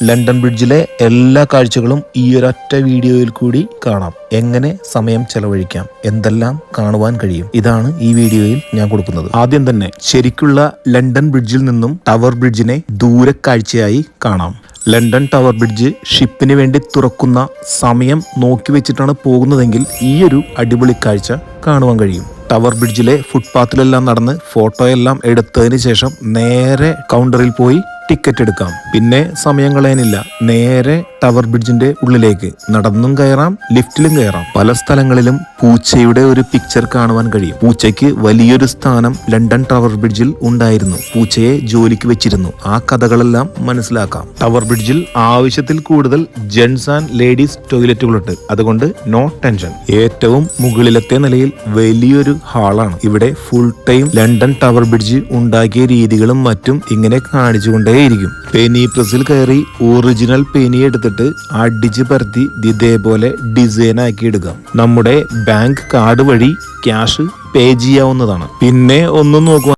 London ബ്രിഡ്ജിലെ എല്ലാ കാഴ്ചകളും ഈ ഒരൊറ്റ വീഡിയോയിൽ കൂടി കാണാം. എങ്ങനെ സമയം ചെലവഴിക്കാം, എന്തെല്ലാം കാണുവാൻ കഴിയും, ഇതാണ് ഈ വീഡിയോയിൽ ഞാൻ കൊടുക്കുന്നത്. ആദ്യം തന്നെ ശരിക്കുള്ള ലണ്ടൻ ബ്രിഡ്ജിൽ നിന്നും ടവർ ബ്രിഡ്ജിനെ ദൂരക്കാഴ്ചയായി കാണാം. ലണ്ടൻ ടവർ ബ്രിഡ്ജ് ഷിപ്പിന് വേണ്ടി തുറക്കുന്ന സമയം നോക്കി വെച്ചിട്ടാണ് പോകുന്നതെങ്കിൽ ഈ ഒരു അടിപൊളി കാഴ്ച കാണുവാൻ കഴിയും. ടവർ ബ്രിഡ്ജിലെ ഫുട്പാത്തിലെല്ലാം നടന്ന് ഫോട്ടോയെല്ലാം എടുത്തതിന് ശേഷം നേരെ കൗണ്ടറിൽ പോയി ടിക്കറ്റ് എടുക്കാം. പിന്നെ സമയം കളയാനില്ല, നേരെ ടവർ ബ്രിഡ്ജിന്റെ ഉള്ളിലേക്ക് നടന്നും കയറാം, ലിഫ്റ്റിലും കയറാം. പല സ്ഥലങ്ങളിലും പൂച്ചയുടെ ഒരു പിക്ചർ കാണുവാൻ കഴിയും. പൂച്ചയ്ക്ക് വലിയൊരു സ്ഥാനം ലണ്ടൻ ടവർ ബ്രിഡ്ജിൽ ഉണ്ടായിരുന്നു. പൂച്ചയെ ജോലിക്ക് വെച്ചിരുന്നു. ആ കഥകളെല്ലാം മനസ്സിലാക്കാം. ടവർ ബ്രിഡ്ജിൽ ആവശ്യത്തിൽ കൂടുതൽ ജെന്റ്സ് ആൻഡ് ലേഡീസ് ടോയ്ലറ്റുകളുണ്ട്. അതുകൊണ്ട് നോ ടെൻഷൻ. ഏറ്റവും മുകളിലത്തെ നിലയിൽ വലിയൊരു ഹാളാണ്. ഇവിടെ full time London tower bridge ഉണ്ടാക്കിയ രീതികളും മറ്റും ഇങ്ങനെ കാണിച്ചുകൊണ്ടേയിരിക്കും. പെനി പ്രസിൽ കയറി ഒറിജിനൽ പെനി എടുത്തിട്ട് അടിച്ച് പരത്തി ഇതേപോലെ ഡിസൈൻ ആക്കി എടുക്കാം. നമ്മുടെ ബാങ്ക് കാർഡ് വഴി ക്യാഷ് പേ ചെയ്യാവുന്നതാണ്. പിന്നെ ഒന്നും നോക്കുക